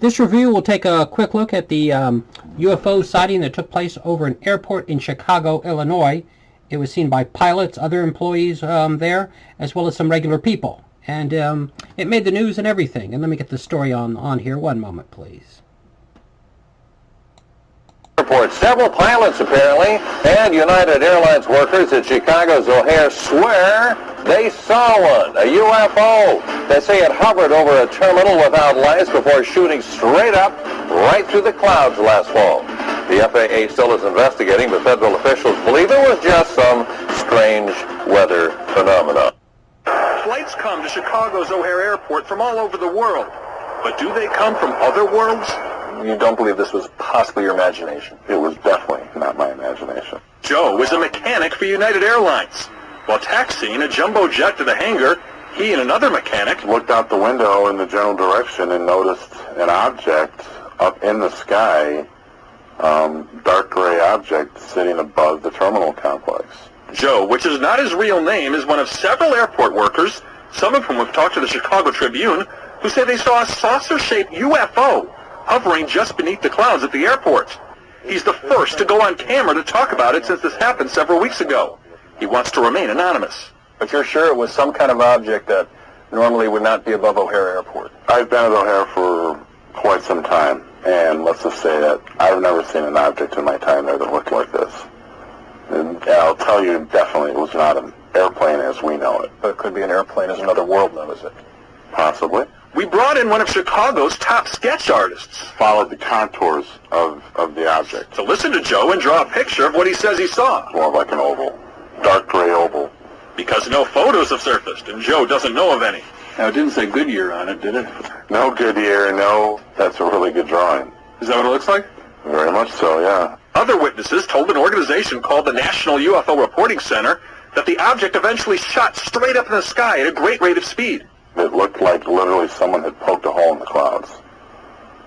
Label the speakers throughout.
Speaker 1: This review will take a quick look at the UFO sighting that took place over an airport in Chicago, Illinois. It was seen by pilots, other employees there, as well as some regular people. And it made the news and everything. And let me get the story on here. One moment, please.
Speaker 2: Airport. Several pilots, apparently, and United Airlines workers at Chicago's OHare swear they saw one, a UFO. They say it hovered over a terminal without lights before shooting straight up right through the clouds last fall. The FAA still is investigating, but federal officials believe it was just some strange weather phenomenon.
Speaker 3: Flights come to Chicago's OHare Airport from all over the world, but do they come from other worlds?
Speaker 2: You don't believe this was possibly your imagination?
Speaker 4: It was definitely not my imagination.
Speaker 3: Joe was a mechanic for United Airlines. While taxiing a jumbo jet to the hangar, he and another mechanic
Speaker 4: Looked out the window in the general direction and noticed an object up in the sky, dark gray object sitting above the terminal complex.
Speaker 3: Joe, which is not his real name, is one of several airport workers, some of whom have talked to the Chicago Tribune, who say they saw a saucer-shaped UFO hovering just beneath the clouds at the airport. He's the first to go on camera to talk about it since this happened several weeks ago. He wants to remain anonymous.
Speaker 2: But you're sure it was some kind of object that normally would not be above OHare Airport?
Speaker 4: I've been at O'Hare for quite some time, and let's just say that I've never seen an object in my time there that looked like this. And I'll tell you, definitely it was not an airplane as we know it.
Speaker 2: But it could be an airplane as another world knows it.
Speaker 4: Possibly.
Speaker 3: We brought in one of Chicago's top sketch artists
Speaker 4: Followed the contours of the object.
Speaker 3: to listen to Joe and draw a picture of what he says he saw.
Speaker 4: More like an oval. Dark gray oval.
Speaker 3: Because no photos have surfaced, and Joe doesn't know of any.
Speaker 2: Now, it didn't say Goodyear on it, did it?
Speaker 4: No Goodyear, no. That's a really good drawing.
Speaker 3: Is that what it looks like?
Speaker 4: Very much so, yeah.
Speaker 3: Other witnesses told an organization called the National UFO Reporting Center that the object eventually shot straight up in the sky at a great rate of speed.
Speaker 4: It looked like literally someone had poked a hole in the clouds.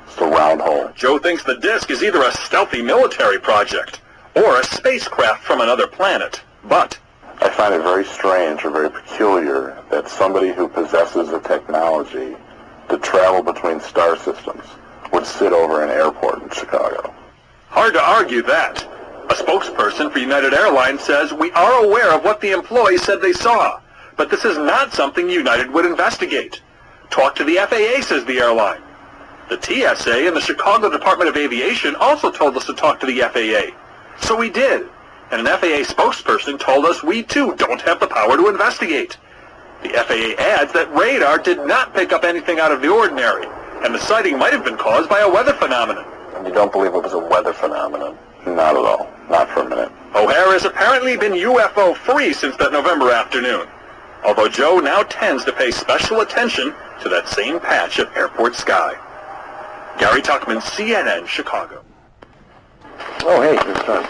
Speaker 4: Just a round hole.
Speaker 3: Joe thinks the disc is either a stealthy military project or a spacecraft from another planet. But
Speaker 4: I find it very strange or very peculiar that somebody who possesses the technology to travel between star systems would sit over an airport in Chicago.
Speaker 3: hard to argue that. A spokesperson for United Airlines says, "We are aware of what the employees said they saw, but this is not something United would investigate. Talk to the FAA," says the airline. The TSA and the Chicago Department of Aviation also told us to talk to the FAA. So we did. And an FAA spokesperson told us we too don't have the power to investigate. The FAA adds that radar did not pick up anything out of the ordinary, and the sighting might have been caused by a weather phenomenon.
Speaker 2: And you don't believe it was a weather phenomenon?
Speaker 4: Not at all. Not for a minute.
Speaker 3: OHare has apparently been UFO-free since that November afternoon, although Joe now tends to pay special attention to that same patch of airport sky. Gary Tuckman, CNN, Chicago.
Speaker 2: Oh, hey, good start.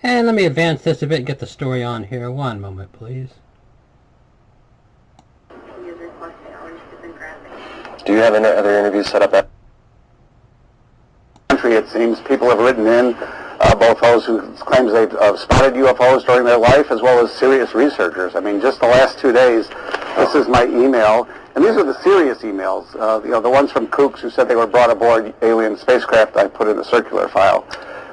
Speaker 1: And let me advance this a bit and get the story on here. One moment, please.
Speaker 2: Do you have any other interviews set up at?
Speaker 5: It seems people have written in, both those who claim they've spotted UFOs during their life, as well as serious researchers. I mean, just the last 2 days, this is my email, and these are the serious emails. The ones from kooks who said they were brought aboard alien spacecraft, I put in a circular file.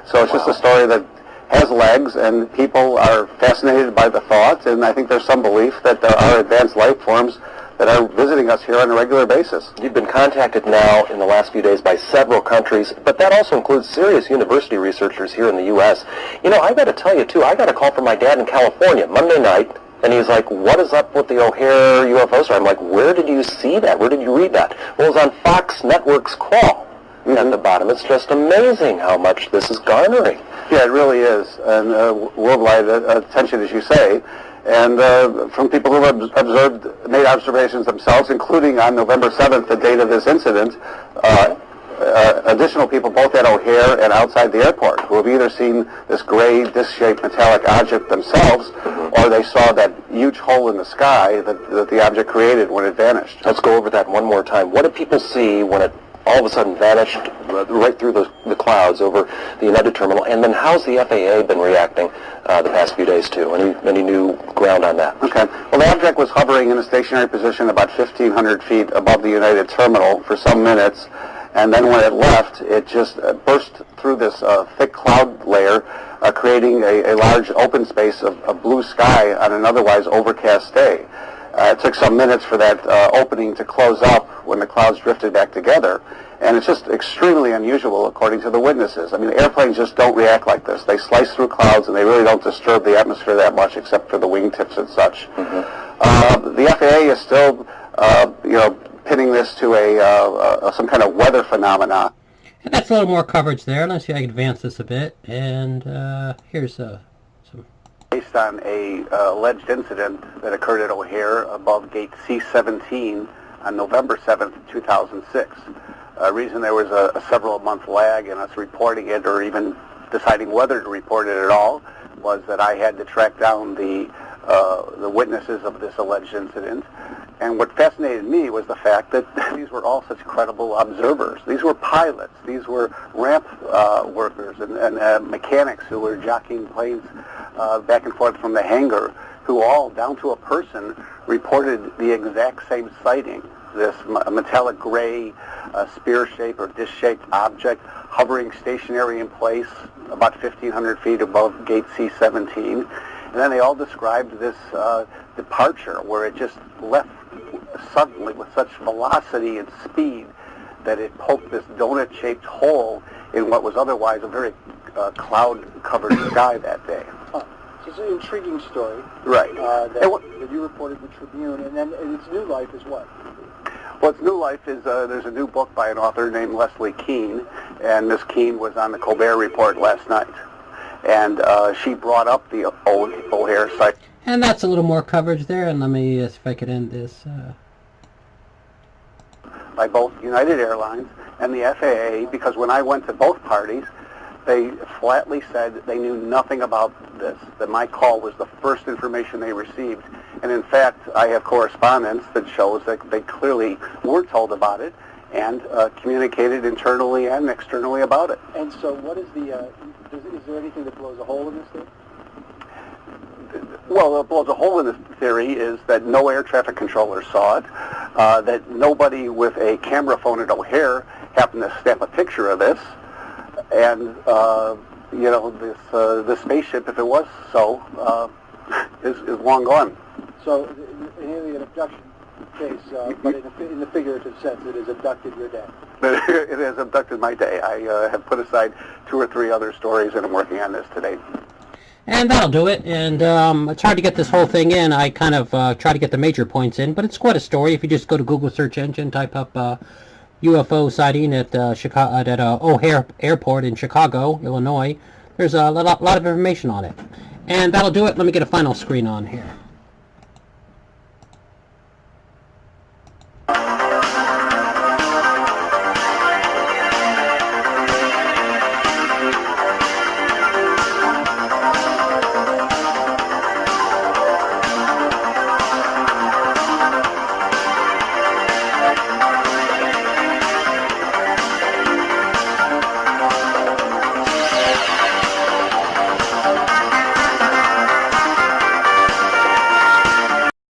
Speaker 5: So it's just a story that has legs, and people are fascinated by the thought, and I think there's some belief that there are advanced life forms that are visiting us here on a regular basis.
Speaker 2: You've been contacted now in the last few days by several countries, but that also includes serious university researchers here in the U.S. You know, I got to tell you, too, I got a call from my dad in California Monday night, and he's like, "What is up with the OHare UFO story?" I'm like, "Where did you see that? Where did you read that?" Well, it was on Fox Network's Crawl. At the bottom. It's just amazing how much this is garnering.
Speaker 5: Yeah, it really is, and worldwide attention, as you say, and from people who have observed, made observations themselves, including on November 7th, the date of this incident, additional people both at OHare and outside the airport who have either seen this gray disc-shaped metallic object themselves, or they saw that huge hole in the sky that the object created when it vanished.
Speaker 2: Let's go over that one more time. What did people see when it all of a sudden vanished right through the clouds over the United Terminal? And then how's the FAA been reacting the past few days, too? Any new ground on that?
Speaker 5: Okay. Well, the object was hovering in a stationary position about 1,500 feet above the United Terminal for some minutes, And then when it left, it just burst through this thick cloud layer, creating a large open space of blue sky on an otherwise overcast day. It took some minutes for that opening to close up when the clouds drifted back together. And it's just extremely unusual, according to the witnesses. I mean, airplanes just don't react like this. They slice through clouds, and they really don't disturb the atmosphere that much, except for the wingtips and such. The FAA is still, pinning this to some kind of weather phenomena.
Speaker 1: And that's a little more coverage there. Let's see if I can advance this a bit. And here's some.
Speaker 5: Based on a alleged incident that occurred at O'Hare above gate C-17 on November 7th, 2006. Reason there was a several-month lag in us reporting it or even deciding whether to report it at all was that I had to track down the witnesses of this alleged incident. And what fascinated me was the fact that these were all such credible observers. These were pilots. These were ramp workers and mechanics who were jockeying planes back and forth from the hangar, who all, down to a person, reported the exact same sighting. This metallic gray spear-shaped or disc-shaped object hovering stationary in place about 1,500 feet above gate C-17. And then they all described this departure where it just left suddenly with such velocity and speed that it poked this donut-shaped hole in what was otherwise a very cloud-covered sky that day.
Speaker 6: It's an intriguing story.
Speaker 5: Right.
Speaker 6: That you reported in the Tribune, and then its new life is what?
Speaker 5: Well, its new life is there's a new book by an author named Leslie Kean, and Miss Kean was on the Colbert Report last night. And she brought up the O'Hare site.
Speaker 1: And that's a little more coverage there, and let me see if I could end this.
Speaker 5: By both United Airlines and the FAA, because when I went to both parties, they flatly said they knew nothing about this, that my call was the first information they received. And in fact, I have correspondence that shows that they clearly were told about it and communicated internally and externally about it.
Speaker 6: And so what is the, is there anything that blows a hole in this thing?
Speaker 5: Well, what blows a hole in this theory is that no air traffic controller saw it, that nobody with a camera phone at O'Hare happened to snap a picture of this, and this spaceship, if it was so, is long gone.
Speaker 6: So, in an abduction case, but in the figurative sense, it has abducted your day.
Speaker 5: It has abducted my day. I have put aside 2 or 3 other stories, and I'm working on this today.
Speaker 1: And that'll do it. And it's hard to get this whole thing in. I kind of try to get the major points in, but it's quite a story. If you just go to Google search engine, type up UFO sighting at O'Hare Airport in Chicago, Illinois, there's a lot of information on it. And that'll do it. Let me get a final screen on here.